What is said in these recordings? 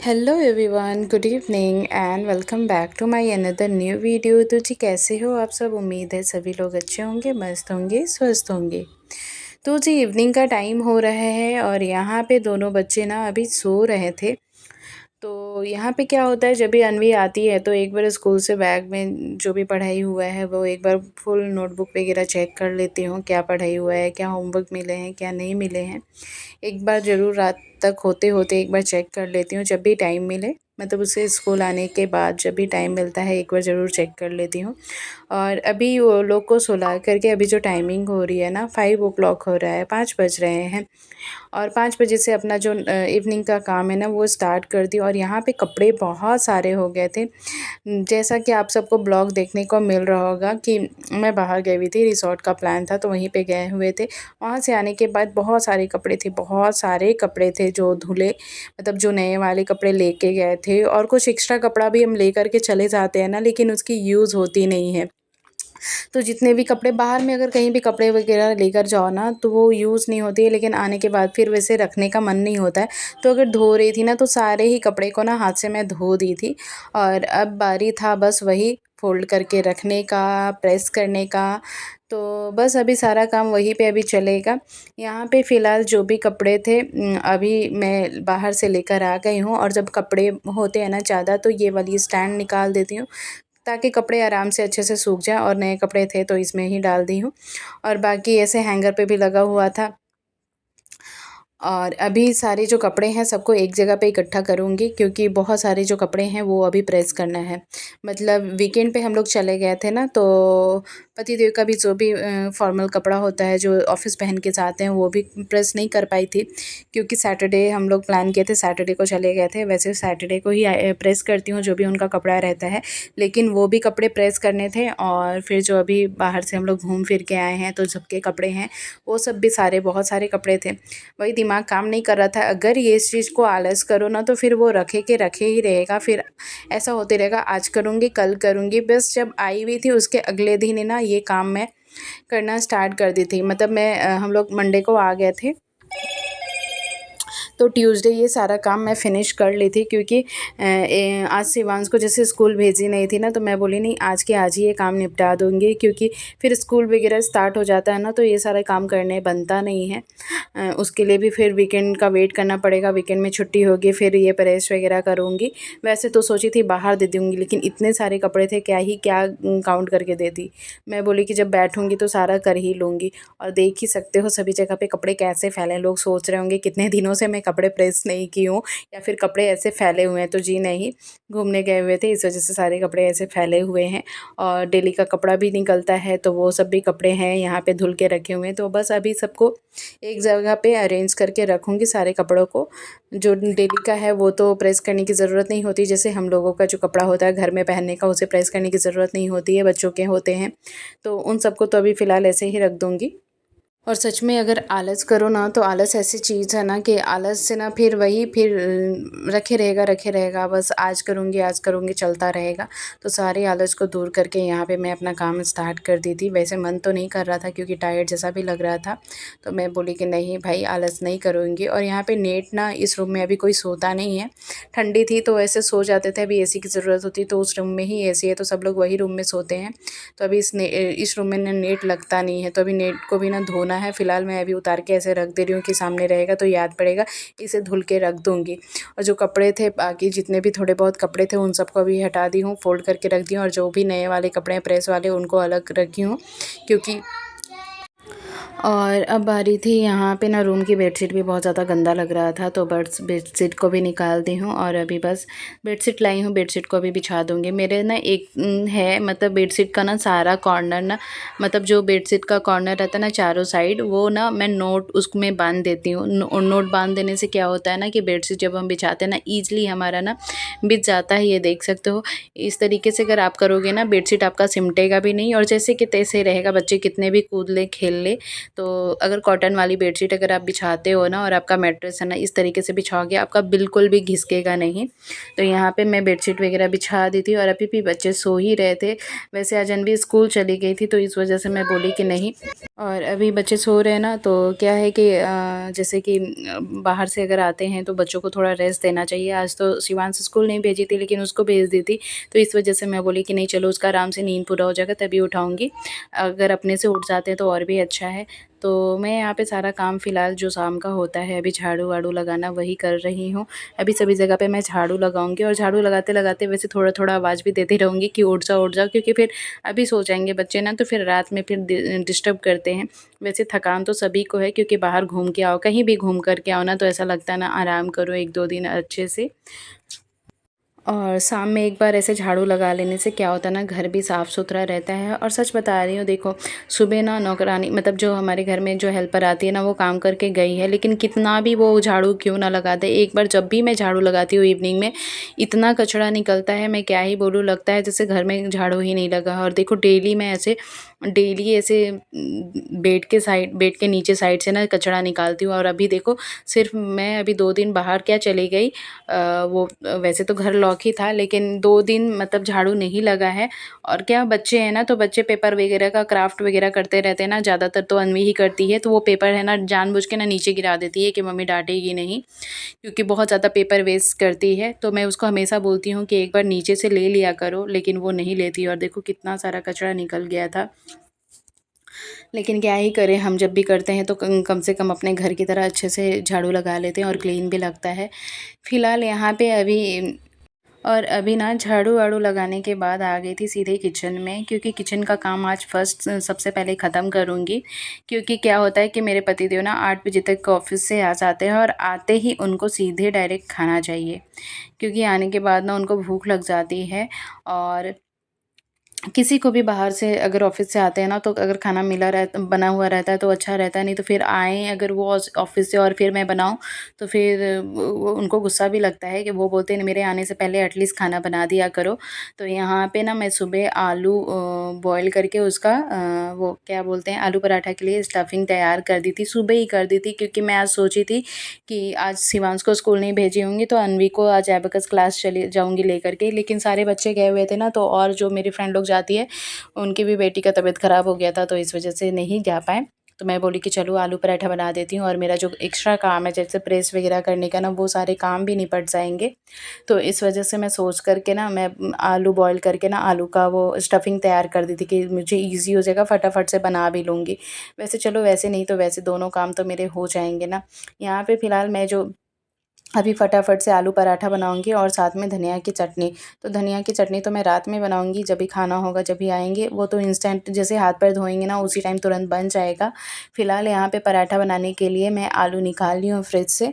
Hello everyone, good evening and welcome back to my another new video. तो जी कैसे हो आप सब? उम्मीद है सभी लोग अच्छे होंगे, मस्त होंगे, स्वस्थ होंगे। तो जी इवनिंग का टाइम हो रहा है और यहाँ पे दोनों बच्चे ना अभी सो रहे थे। तो यहाँ पे क्या होता है, जब भी अनवी आती है तो एक बार स्कूल से बैग में जो भी पढ़ाई हुआ है वो एक बार फुल नोटबुक वगैरह चेक कर लेती हूँ, क्या पढ़ाई हुआ है, क्या होमवर्क मिले हैं, क्या नहीं मिले हैं। एक बार ज़रूर रात तक होते होते एक बार चेक कर लेती हूँ, जब भी टाइम मिले। मतलब उसे स्कूल आने के बाद जब भी टाइम मिलता है एक बार ज़रूर चेक कर लेती हूँ। और अभी वो लोग को सुला करके अभी जो टाइमिंग हो रही है ना, 5 o'clock हो रहा है, 5 बज रहे हैं। और 5 बजे से अपना जो इवनिंग का काम है ना वो स्टार्ट कर दी। और यहाँ पे कपड़े बहुत सारे हो गए थे। जैसा कि आप सबको ब्लॉग देखने को मिल रहा होगा कि मैं बाहर गई हुई थी, रिसॉर्ट का प्लान था तो वहीं पे गए हुए थे। वहाँ से आने के बाद बहुत सारे कपड़े थे, बहुत सारे कपड़े थे जो धुले, मतलब जो नए वाले कपड़े लेके गए थे। और कुछ एक्स्ट्रा कपड़ा भी हम लेकर के चले जाते हैं ना, लेकिन उसकी यूज़ होती नहीं है। तो जितने भी कपड़े बाहर में अगर कहीं भी कपड़े वगैरह लेकर जाओ ना तो वो यूज़ नहीं होती है, लेकिन आने के बाद फिर वैसे रखने का मन नहीं होता है। तो अगर धो रही थी ना तो सारे ही कपड़े को ना हाथ से मैं धो दी थी। और अब बारी था बस वही फ़ोल्ड करके रखने का, प्रेस करने का। तो बस अभी सारा काम वहीं पे अभी चलेगा। यहाँ पे फ़िलहाल जो भी कपड़े थे अभी मैं बाहर से लेकर आ गई हूँ। और जब कपड़े होते हैं ना ज़्यादा तो ये वाली स्टैंड निकाल देती हूँ ताकि कपड़े आराम से अच्छे से सूख जाएँ। और नए कपड़े थे तो इसमें ही डाल दी हूँ। और बाकी ऐसे हैंगर पे भी लगा हुआ था। और अभी सारे जो कपड़े हैं सबको एक जगह पे इकट्ठा करूँगी, क्योंकि बहुत सारे जो कपड़े हैं वो अभी प्रेस करना है। मतलब वीकेंड पे हम लोग चले गए थे ना, तो पतिदेव का भी जो भी फॉर्मल कपड़ा होता है जो ऑफ़िस पहन के जाते हैं वो भी प्रेस नहीं कर पाई थी, क्योंकि सैटरडे हम लोग प्लान किए थे, सैटरडे को चले गए थे। वैसे सैटरडे को ही प्रेस करती हूँ जो भी उनका कपड़ा रहता है, लेकिन वो भी कपड़े प्रेस करने थे। और फिर जो अभी बाहर से हम लोग घूम फिर के आए हैं तो सबके कपड़े हैं, वो सब भी सारे बहुत सारे कपड़े थे। वही दिमाग काम नहीं कर रहा था। अगर ये इस चीज़ को आलस करो ना तो फिर वो रखे के रखे ही रहेगा, फिर ऐसा होते रहेगा, आज करूँगी कल करूँगी। बस जब आई हुई थी उसके अगले दिन ही ना ये काम मैं करना स्टार्ट कर दी थी। मतलब हम लोग मंडे को आ गए थे तो ट्यूसडे ये सारा काम मैं फ़िनिश कर ली थी, क्योंकि आज शिवांश को जैसे स्कूल भेजी नहीं थी ना तो मैं बोली नहीं, आज के आज ही ये काम निपटा दूँगी, क्योंकि फिर स्कूल वगैरह स्टार्ट हो जाता है ना तो ये सारा काम करने बनता नहीं है। उसके लिए भी फिर वीकेंड का वेट करना पड़ेगा, वीकेंड में छुट्टी होगी फिर ये प्रेस वगैरह करूँगी। वैसे तो सोची थी बाहर दे दूँगी, लेकिन इतने सारे कपड़े थे क्या ही क्या काउंट करके देती। मैं बोली कि जब बैठूँगी तो सारा कर ही लूँगी। और देख ही सकते हो सभी जगह पे कपड़े कैसे फैले हैं। लोग सोच रहे होंगे कितने दिनों से मैं कपड़े प्रेस नहीं की हूँ या फिर कपड़े ऐसे फैले हुए हैं। तो जी नहीं, घूमने गए हुए थे इस वजह से सारे कपड़े ऐसे फैले हुए हैं। और डेली का कपड़ा भी निकलता है तो वो सब भी कपड़े हैं यहाँ पे धुल के रखे हुए हैं। तो बस अभी सबको एक जगह पे अरेंज करके रखूँगी सारे कपड़ों को। जो डेली का है वो तो प्रेस करने की ज़रूरत नहीं होती, जैसे हम लोगों का जो कपड़ा होता है घर में पहनने का उसे प्रेस करने की ज़रूरत नहीं होती है, बच्चों के होते हैं। तो उन सबको तो अभी फ़िलहाल ऐसे ही रख दूँगी। और सच में अगर आलस करो ना तो आलस ऐसी चीज़ है ना कि आलस से ना फिर वही फिर रखे रहेगा, बस आज करूँगी चलता रहेगा। तो सारे आलस को दूर करके यहाँ पे मैं अपना काम स्टार्ट कर दी थी। वैसे मन तो नहीं कर रहा था क्योंकि टायर्ड जैसा भी लग रहा था, तो मैं बोली कि नहीं भाई आलस नहीं करूँगी। और यहाँ पे नेट ना इस रूम में अभी कोई सोता नहीं है। ठंडी थी तो ऐसे सो जाते थे, अभी एसी की ज़रूरत होती तो उस रूम में ही एसी है तो सब लोग वही रूम में सोते हैं। तो अभी इस रूम में ना नेट लगता नहीं है, तो अभी नेट को भी ना धोना है। फ़िलहाल मैं अभी उतार के ऐसे रख दे रही हूँ कि सामने रहेगा तो याद पड़ेगा, इसे धुल के रख दूँगी। और जो कपड़े थे बाकी जितने भी थोड़े बहुत कपड़े थे उन सबको अभी हटा दी हूँ, फ़ोल्ड करके रख दी हूँ। और जो भी नए वाले कपड़े हैं प्रेस वाले उनको अलग रखी हूँ, क्योंकि और अब बारी थी यहाँ पे ना रूम की बेडशीट भी बहुत ज़्यादा गंदा लग रहा था तो बस बेडशीट को भी निकाल दी हूँ। और अभी बस बेडशीट लाई हूँ, बेडशीट को अभी बिछा दूँगी। मेरे ना एक है, मतलब बेडशीट का ना सारा कॉर्नर ना, मतलब जो बेडशीट का कॉर्नर रहता है ना चारों साइड, वो ना मैं नोट उसमें बांध देती हूँ। नोट बांध देने से क्या होता है ना कि बेडशीट जब हम बिछाते हैं ना ईज़िली हमारा ना बिछ जाता है, ये देख सकते हो। इस तरीके से अगर आप करोगे ना बेडशीट आपका सिमटेगा भी नहीं और जैसे कि तैसे रहेगा, बच्चे कितने भी कूद ले खेल ले तो अगर कॉटन वाली बेडशीट अगर आप बिछाते हो ना और आपका मैट्रेस है ना इस तरीके से बिछाओगे, आपका बिल्कुल भी घिसकेगा नहीं। तो यहाँ पे मैं बेडशीट वगैरह बिछा दी थी और अभी भी बच्चे सो ही रहे थे। वैसे आज अनवी स्कूल चली गई थी तो इस वजह से मैं बोली कि नहीं। और अभी बच्चे सो रहे हैं ना, तो क्या है कि जैसे कि बाहर से अगर आते हैं तो बच्चों को थोड़ा रेस्ट देना चाहिए। आज तो शिवांश स्कूल नहीं भेजी थी लेकिन उसको भेज दी थी, तो इस वजह से मैं बोली कि नहीं चलो उसका आराम से नींद पूरा हो जाएगा तभी उठाऊँगी। अगर अपने से उठ जाते हैं तो और भी अच्छा है। तो मैं यहाँ पे सारा काम फ़िलहाल जो शाम का होता है, अभी झाड़ू-वाड़ू लगाना वही कर रही हूँ। अभी सभी जगह पे मैं झाड़ू लगाऊँगी और झाड़ू लगाते-लगाते वैसे थोड़ा-थोड़ा आवाज़ भी देती रहूँगी कि उठ जाओ, क्योंकि फिर अभी सो जाएँगे बच्चे ना, तो फिर रात में फिर डिस्टर्ब करते हैं। वैसे थकान तो सभी को है, क्योंकि बाहर घूम के आओ, कहीं भी घूम कर के आओ ना, तो ऐसा लगता है ना आराम करो 1-2 दिन अच्छे से। और शाम में एक बार ऐसे झाड़ू लगा लेने से क्या होता है ना, घर भी साफ़ सुथरा रहता है। और सच बता रही हूँ, देखो सुबह ना नौकरानी मतलब जो हमारे घर में जो हेल्पर आती है ना, वो काम करके गई है, लेकिन कितना भी वो झाड़ू क्यों ना लगा दे, एक बार जब भी मैं झाड़ू लगाती हूँ इवनिंग में, इतना कचरा निकलता है, मैं क्या ही बोलूँ, लगता है जैसे घर में झाड़ू ही नहीं लगा। और देखो डेली ऐसे बेड के नीचे साइड से ना कचरा निकालती हूँ। और अभी देखो सिर्फ मैं अभी 2 दिन बाहर क्या चली गई, वो वैसे तो घर लॉक ही था, लेकिन 2 दिन मतलब झाड़ू नहीं लगा है। और क्या, बच्चे हैं ना, तो बच्चे पेपर वगैरह का क्राफ्ट वगैरह करते रहते हैं ना, ज़्यादातर तो अनवी ही करती है, तो वो पेपर है ना जानबूझ के ना नीचे गिरा देती है कि मम्मी डांटेगी नहीं, क्योंकि बहुत ज़्यादा पेपर वेस्ट करती है। तो मैं उसको हमेशा बोलती हूँ कि एक बार नीचे से ले लिया करो, लेकिन वो नहीं लेती। और देखो कितना सारा कचरा निकल गया था। लेकिन क्या ही करें, हम जब भी करते हैं तो कम से कम अपने घर की तरह अच्छे से झाड़ू लगा लेते हैं और क्लीन भी लगता है। फ़िलहाल यहाँ पे अभी ना झाड़ू-वाड़ू लगाने के बाद आ गई थी सीधे किचन में, क्योंकि किचन का काम आज फर्स्ट सबसे पहले ख़त्म करूँगी। क्योंकि क्या होता है कि मेरे पतिदेव ना 8 बजे तक ऑफ़िस से आ जाते हैं और आते ही उनको सीधे डायरेक्ट खाना चाहिए, क्योंकि आने के बाद ना उनको भूख लग जाती है। और किसी को भी बाहर से अगर ऑफ़िस से आते हैं ना, तो अगर खाना बना हुआ रहता है तो अच्छा रहता है, नहीं तो फिर आएँ अगर वो ऑफ़िस से और फिर मैं बनाऊँ, तो फिर वो उनको गुस्सा भी लगता है, कि वो बोलते हैं मेरे आने से पहले एटलीस्ट खाना बना दिया करो। तो यहाँ पे ना मैं सुबह आलू बॉयल करके उसका वो क्या बोलते हैं, आलू पराठा के लिए स्टफ़िंग तैयार कर दी थी, सुबह ही कर दी थी, क्योंकि मैं आज सोची थी कि आज शिवांश को स्कूल नहीं भेजी होंगी तो अन्वी को आज एबेकस क्लास चली जाऊँगी लेकर के, लेकिन सारे बच्चे गए हुए थे ना, तो और जो मेरी फ्रेंड लोग जाती है, उनकी भी बेटी का तबीयत ख़राब हो गया था, तो इस वजह से नहीं जा पाए। तो मैं बोली कि चलो आलू पराठा बना देती हूँ, और मेरा जो एक्स्ट्रा काम है जैसे प्रेस वगैरह करने का ना, वो सारे काम भी निपट जाएँगे। तो इस वजह से मैं सोच कर के ना, मैं आलू बॉयल करके ना आलू का वो स्टफ़िंग तैयार कर दी थी कि मुझे ईज़ी हो जाएगा, फटाफट से बना भी लूँगी। वैसे चलो, वैसे नहीं तो वैसे दोनों काम तो मेरे हो जाएँगे ना। यहाँ पे फ़िलहाल मैं जो अभी फटाफट से आलू पराठा बनाऊँगी और साथ में धनिया की चटनी। तो धनिया की चटनी तो मैं रात में बनाऊँगी, जब भी खाना होगा, जब भी आएँगे, वो तो इंस्टेंट जैसे हाथ पैर धोएँगे ना, उसी टाइम तुरंत बन जाएगा। फ़िलहाल यहाँ पे पराठा बनाने के लिए मैं आलू निकाल ली हूँ फ्रिज से,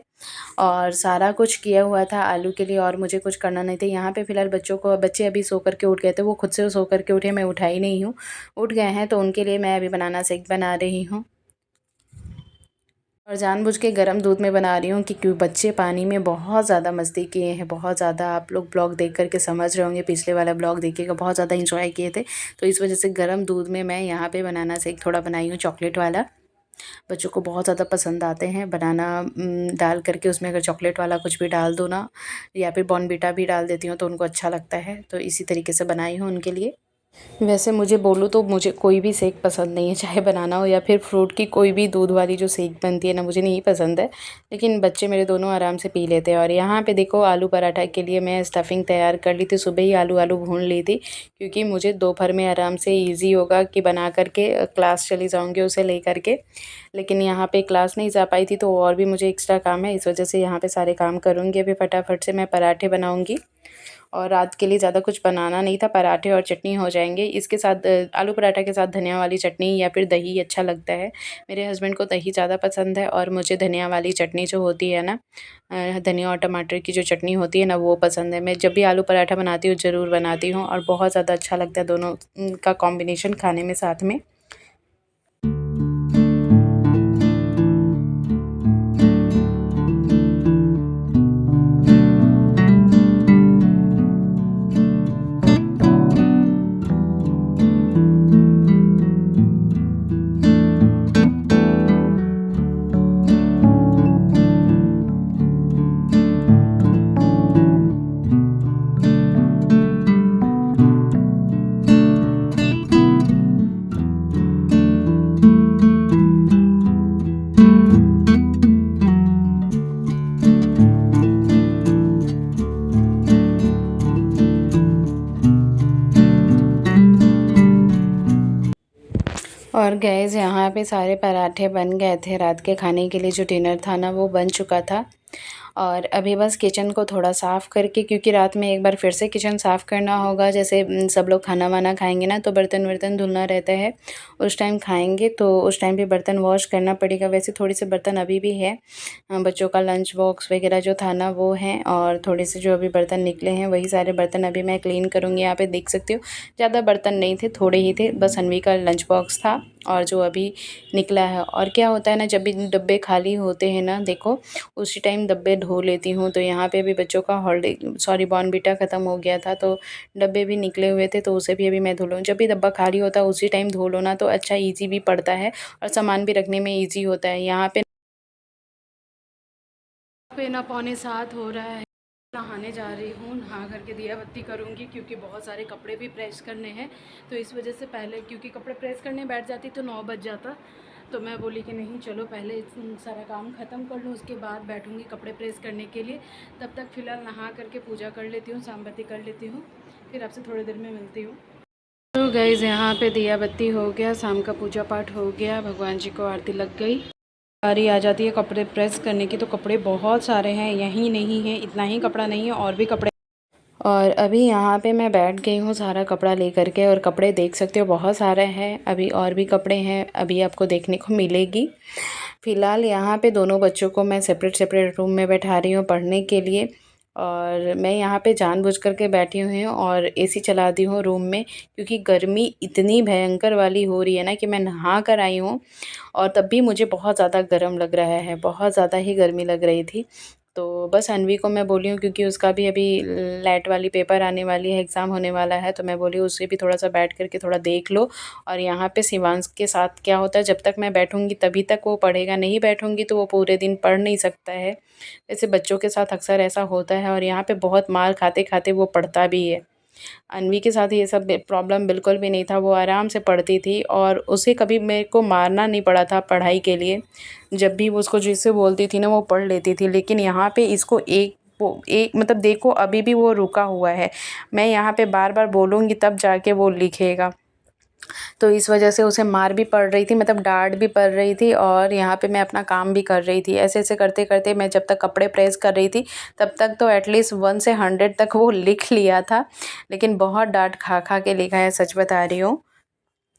और सारा कुछ किया हुआ था आलू के लिए, और मुझे कुछ करना नहीं था। यहाँ पे फ़िलहाल बच्चे अभी सो कर के उठ गए थे, वो खुद से सो कर के उठे, मैं उठाई नहीं हूँ। उठ गए हैं तो उनके लिए मैं अभी बनाना शेक बना रही हूँ। और जानबूझ के गरम दूध में बना रही हूँ कि क्यों, बच्चे पानी में बहुत ज़्यादा मस्ती किए हैं, बहुत ज़्यादा। आप लोग ब्लॉग देख कर के समझ रहे होंगे, पिछले वाला ब्लॉग देखिएगा, बहुत ज़्यादा एंजॉय किए थे। तो इस वजह से गरम दूध में मैं यहाँ पे बनाना शेक थोड़ा बनाई हूँ चॉकलेट वाला। बच्चों को बहुत ज़्यादा पसंद आते हैं बनाना, डाल करके उसमें अगर चॉकलेट वाला कुछ भी डाल दो ना, या फिर बॉर्नवीटा भी डाल देती हूँ तो उनको अच्छा लगता है। तो इसी तरीके से बनाई हूँ उनके लिए। वैसे मुझे बोलूँ तो मुझे कोई भी शेक पसंद नहीं है, चाहे बनाना हो या फिर फ्रूट की कोई भी दूध वाली जो शेक बनती है ना, मुझे नहीं पसंद है। लेकिन बच्चे मेरे दोनों आराम से पी लेते हैं। और यहाँ पे देखो आलू पराठा के लिए मैं स्टफ़िंग तैयार कर ली थी, सुबह ही आलू भून ली थी, क्योंकि मुझे दोपहर में आराम से ईज़ी होगा कि बना कर के क्लास चली जाऊँगी उसे ले कर के। लेकिन यहाँ पे क्लास नहीं जा पाई थी, तो और भी मुझे एक्स्ट्रा काम है, इस वजह से यहाँ पे सारे काम करूँगी। अभी फटाफट से मैं पराठे बनाऊँगी, और रात के लिए ज़्यादा कुछ बनाना नहीं था, पराठे और चटनी हो जाएँगे। इसके साथ आलू पराठा के साथ धनिया वाली चटनी या फिर दही अच्छा लगता है। मेरे हस्बैंड को दही ज़्यादा पसंद है, और मुझे धनिया वाली चटनी जो होती है ना, धनिया और टमाटर की जो चटनी होती है ना, वो पसंद है। मैं जब भी आलू पराठा बनाती हूँ ज़रूर बनाती हूँ, और बहुत ज़्यादा अच्छा लगता है दोनों का कॉम्बिनेशन खाने में साथ में। और गैस यहाँ पे सारे पराठे बन गए थे। रात के खाने के लिए जो डिनर था ना वो बन चुका था। और अभी बस किचन को थोड़ा साफ़ करके, क्योंकि रात में एक बार फिर से किचन साफ़ करना होगा। जैसे सब लोग खाना वाना खाएंगे ना तो बर्तन वर्तन धुलना रहता है। उस टाइम खाएंगे तो उस टाइम भी बर्तन वॉश करना पड़ेगा। वैसे थोड़े से बर्तन अभी भी है, बच्चों का लंच बॉक्स वगैरह जो था ना वो है, और थोड़े से जो अभी बर्तन निकले हैं वही सारे बर्तन अभी मैं क्लीन करूँगी। यहाँ पे देख सकते हो ज़्यादा बर्तन नहीं थे, थोड़े ही थे। बस अन्वी का लंच बॉक्स था और जो अभी निकला है। और क्या होता है ना, जब भी डब्बे खाली होते हैं ना, देखो उसी टाइम डब्बे धो लेती हूँ। तो यहाँ पे भी बच्चों का बॉर्नवीटा ख़त्म हो गया था तो डब्बे भी निकले हुए थे, तो उसे भी अभी मैं धो लूँ। जब भी डब्बा खाली होता है उसी टाइम धो लो ना तो अच्छा, ईज़ी भी पड़ता है और सामान भी रखने में ईज़ी होता है। यहाँ पे ना 6:45 हो रहा है। नहाने जा रही हूँ, नहा करके दिया बत्ती करूँगी क्योंकि बहुत सारे कपड़े भी प्रेस करने हैं। तो इस वजह से पहले, क्योंकि कपड़े प्रेस करने बैठ जाती तो 9 बज जाता, तो मैं बोली कि नहीं चलो पहले सारा काम ख़त्म कर लूँ, उसके बाद बैठूँगी कपड़े प्रेस करने के लिए। तब तक फ़िलहाल नहा करके पूजा कर लेती हूँ, सामबत्ती कर लेती हूँ, फिर आपसे थोड़ी देर में मिलती हूँ। तो गाइज़ यहाँ पे दिया बत्ती हो गया, शाम का पूजा पाठ हो गया, भगवान जी को आरती लग गई। बारी आ जाती है कपड़े प्रेस करने की, तो कपड़े बहुत सारे हैं, यही नहीं है, इतना ही कपड़ा नहीं है, और भी कपड़े। और अभी यहाँ पे मैं बैठ गई हूँ सारा कपड़ा लेकर के, और कपड़े देख सकते हो बहुत सारे हैं। अभी और भी कपड़े हैं, अभी आपको देखने को मिलेगी। फ़िलहाल यहाँ पे दोनों बच्चों को मैं सेपरेट रूम में बैठा रही हूँ पढ़ने के लिए। और मैं यहाँ पे जानबूझ कर के बैठी हुई हूँ और एसी चला दी हूँ रूम में, क्योंकि गर्मी इतनी भयंकर वाली हो रही है ना कि मैं नहा कर आई हूँ और तब भी मुझे बहुत ज़्यादा गर्म लग रहा है, बहुत ज़्यादा ही गर्मी लग रही थी। तो बस अन्वी को मैं बोली हूँ, क्योंकि उसका भी अभी लैट वाली पेपर आने वाली है, एग्ज़ाम होने वाला है, तो मैं बोली उसे भी थोड़ा सा बैठ करके थोड़ा देख लो। और यहाँ पे शिवांश के साथ क्या होता है, जब तक मैं बैठूँगी तभी तक वो पढ़ेगा, नहीं बैठूँगी तो वो पूरे दिन पढ़ नहीं सकता है। वैसे बच्चों के साथ अक्सर ऐसा होता है, और यहाँ पे बहुत मार खाते खाते वो पढ़ता भी है। अन्वी के साथ ये सब प्रॉब्लम बिल्कुल भी नहीं था, वो आराम से पढ़ती थी और उसे कभी मेरे को मारना नहीं पड़ा था पढ़ाई के लिए। जब भी वो उसको जिससे बोलती थी ना वो पढ़ लेती थी। लेकिन यहाँ पे इसको एक मतलब देखो अभी भी वो रुका हुआ है। मैं यहाँ पे बार-बार बोलूँगी तब जाके वो लिखेगा। तो इस वजह से उसे मार भी पड़ रही थी, मतलब डाँट भी पड़ रही थी, और यहाँ पे मैं अपना काम भी कर रही थी। ऐसे-ऐसे करते-करते मैं जब तक कपड़े प्रेस कर रही थी तब तक तो एटलीस्ट 1 से 100 तक वो लिख लिया था। लेकिन बहुत डाँट खा-खा के लिखा है, सच बता रही हूँ।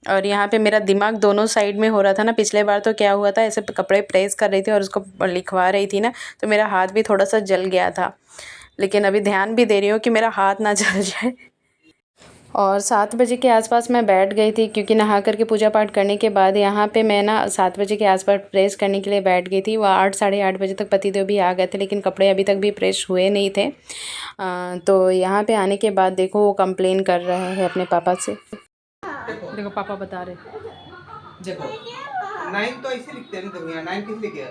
और यहाँ पे मेरा दिमाग दोनों साइड में हो रहा था ना। पिछले बार तो क्या हुआ था, ऐसे कपड़े प्रेस कर रही थी और उसको लिखवा रही थी ना, तो मेरा हाथ भी थोड़ा-सा जल गया था। लेकिन अभी ध्यान भी दे रही हूँ कि मेरा हाथ ना जल जाए। और 7 बजे के आसपास मैं बैठ गई थी, क्योंकि नहा कर के पूजा पाठ करने के बाद यहाँ पे मैं ना 7 बजे के आसपास प्रेस करने के लिए बैठ गई थी। वो 8 साढ़े 8 बजे तक पतिदेव भी आ गए थे, लेकिन कपड़े अभी तक भी प्रेस हुए नहीं थे। तो यहाँ पे आने के बाद देखो वो कंप्लेन कर रहा है अपने पापा से। देखो पापा बता रहे, देखो 9 तो ऐसे लिखते हैं ना, तुम यहाँ 9 किस लिखे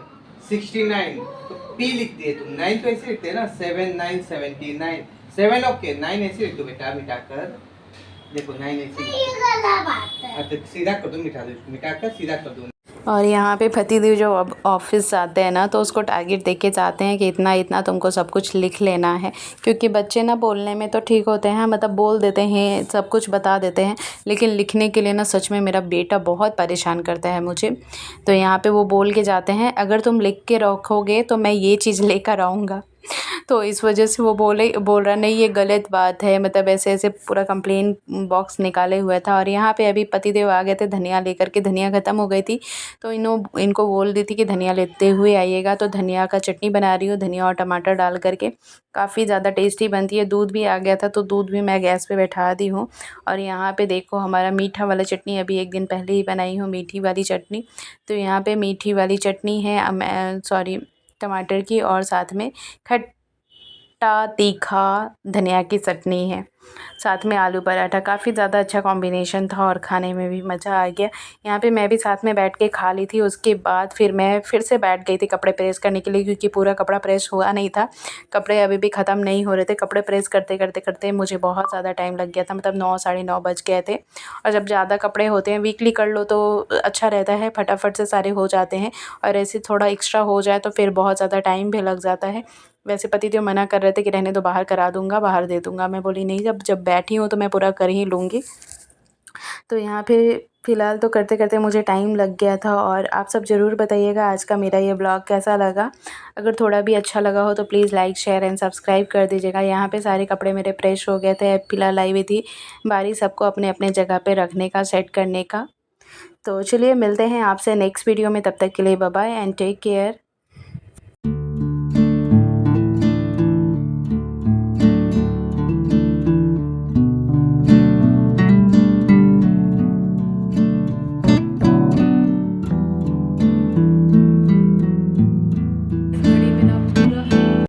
69, तो पी लिख दिए तुम। 9 तो ऐसे लिखते हैं ना, 7 9 79, 7 ओके, 9 ऐसे लिख दो बेटा, मिटा कर। देखो 9 ऐसे अच्छा सीधा कर दो, मिटा कर सीधा कर दो। और यहाँ पे पतिदेव जो अब ऑफिस जाते हैं ना तो उसको टारगेट दे के जाते हैं कि इतना इतना तुमको सब कुछ लिख लेना है, क्योंकि बच्चे ना बोलने में तो ठीक होते हैं, मतलब बोल देते हैं, सब कुछ बता देते हैं, लेकिन लिखने के लिए ना सच में मेरा बेटा बहुत परेशान करता है मुझे। तो यहाँ पे वो बोल के जाते हैं, अगर तुम लिख के रखोगे तो मैं ये चीज़ लेकर आऊँगा। तो इस वजह से वो बोल रहा नहीं ये गलत बात है, मतलब ऐसे-ऐसे पूरा कंप्लेन बॉक्स निकाले हुआ था। और यहाँ पे अभी पतिदेव आ गए थे धनिया लेकर के, धनिया ख़त्म हो गई थी तो इनको बोल दी थी कि धनिया लेते हुए आइएगा। तो धनिया का चटनी बना रही हूँ, धनिया और टमाटर डाल कर के, काफ़ी ज़्यादा टेस्टी बनती है। दूध भी आ गया था तो दूध भी मैं गैस पे बैठा दी हूँ। और यहाँ पे देखो हमारा मीठा वाला चटनी अभी 1 दिन पहले ही बनाई हूँ, मीठी वाली चटनी। तो यहाँ पे मीठी वाली चटनी है, सॉरी टमाटर की, और साथ में खट्टा तीखा धनिया की चटनी है, साथ में आलू पराठा। काफ़ी ज़्यादा अच्छा कॉम्बिनेशन था और खाने में भी मज़ा आ गया। यहाँ पे मैं भी साथ में बैठ के खा ली थी। उसके बाद फिर मैं फिर से बैठ गई थी कपड़े प्रेस करने के लिए, क्योंकि पूरा कपड़ा प्रेस हुआ नहीं था। कपड़े अभी भी ख़त्म नहीं हो रहे थे। कपड़े प्रेस करते मुझे बहुत ज़्यादा टाइम लग गया था, मतलब 9 साढ़े 9 बज गए थे। और जब ज़्यादा कपड़े होते हैं वीकली कर लो तो अच्छा रहता है, फटाफट से सारे हो जाते हैं। और ऐसे थोड़ा एक्स्ट्रा हो जाए तो फिर बहुत ज़्यादा टाइम भी लग जाता है। वैसे पतिदेव मना कर रहे थे कि रहने दो, बाहर करा दूँगा, बाहर दे दूँगा। मैं बोली नहीं, जब बैठी हूँ तो मैं पूरा कर ही लूँगी। तो यहाँ पे फ़िलहाल तो करते करते मुझे टाइम लग गया था। और आप सब ज़रूर बताइएगा आज का मेरा ये ब्लॉग कैसा लगा। अगर थोड़ा भी अच्छा लगा हो तो please like share and subscribe कर दीजिएगा। यहाँ पे सारे कपड़े मेरे प्रेस हो गए थे। अब फ़िलहाल आई हुई थी बारी सबको अपने अपने जगह पे रखने का, सेट करने का। तो चलिए मिलते हैं आपसे नेक्स्ट वीडियो में, तब तक के लिए bye bye and take care.